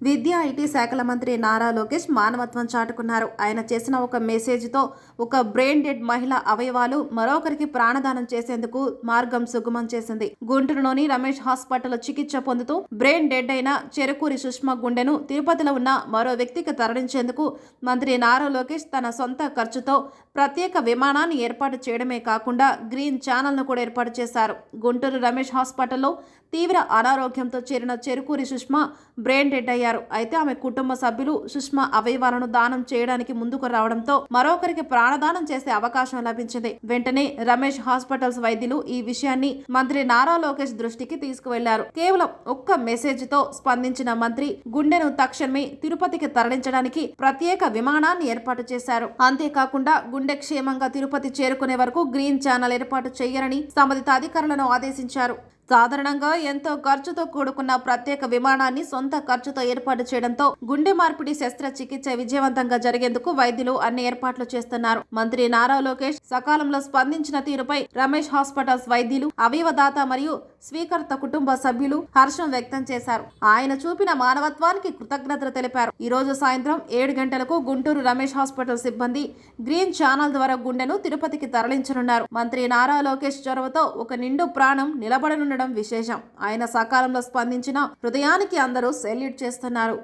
విద్యా ఐటీ శాఖల మంత్రి నారా లోకేష్ మానవత్వం చాటుకున్నారు. ఆయన చేసిన ఒక మెసేజ్తో ఒక బ్రెయిన్ డెడ్ మహిళ అవయవాలు మరొకరికి ప్రాణదానం చేసేందుకు మార్గం సుగమం చేసింది. గుంటూరులోని రమేష్ హాస్పిటల్ చికిత్స పొందుతూ బ్రెయిన్ డెడ్ అయిన చెరుకూరి సుష్మా గుండెను తిరుపతిలో ఉన్న మరో వ్యక్తికి తరలించేందుకు మంత్రి నారా లోకేష్ తన సొంత ఖర్చుతో ప్రత్యేక విమానాన్ని ఏర్పాటు చేయడమే కాకుండా గ్రీన్ ఛానల్ను కూడా ఏర్పాటు చేశారు. గుంటూరు రమేష్ హాస్పిటల్లో తీవ్ర అనారోగ్యంతో చేరిన చెరుకూరి సుష్మా బ్రెయిన్ డెడ్ అయ్యారు. అయితే ఆమె కుటుంబ సభ్యులు సుష్మా అవయవాలను దానం చేయడానికి ముందుకు రావడంతో మరొకరికి ప్రాణదానం చేసే అవకాశం లభించింది. వెంటనే రమేష్ హాస్పిటల్స్ వైద్యులు ఈ విషయాన్ని మంత్రి నారా లోకేష్ దృష్టికి తీసుకువెళ్లారు. కేవలం ఒక్క మెసేజ్ తో స్పందించిన మంత్రి గుండెను తక్షణమే తిరుపతికి తరలించడానికి ప్రత్యేక విమానాన్ని ఏర్పాటు చేశారు. అంతేకాకుండా గుండె క్షేమంగా తిరుపతి చేరుకునే వరకు గ్రీన్ ఛానల్ ఏర్పాటు చేయాలని సంబంధిత అధికారులను ఆదేశించారు. సాధారణంగా ఎంతో ఖర్చుతో కూడుకున్న ప్రత్యేక విమానాన్ని సొంత ఖర్చుతో ఏర్పాటు చేయడంతో గుండె మార్పిడి శస్త్రచికిత్స విజయవంతంగా జరిగేందుకు వైద్యులు అన్ని ఏర్పాట్లు చేస్తున్నారు. మంత్రి నారా లోకేష్ సకాలంలో స్పందించిన తీరుపై రమేష్ హాస్పిటల్స్ వైద్యులు, అవయవదాత మరియు స్వీకర్త కుటుంబ సభ్యులు హర్షం వ్యక్తం చేశారు. ఆయన చూపిన మానవత్వానికి కృతజ్ఞతలు తెలిపారు. ఈ రోజు సాయంత్రం 7 గంటలకు గుంటూరు రమేష్ హాస్పిటల్ సిబ్బంది గ్రీన్ ఛానల్ ద్వారా గుండెను తిరుపతికి తరలించనున్నారు. మంత్రి నారా లోకేష్ చొరవతో ఒక నిండు ప్రాణం నిలబడనున్న విశేషం. ఆయన సకాలంలో స్పందించిన హృదయానికి అందరూ సెల్యూట్ చేస్తున్నారు.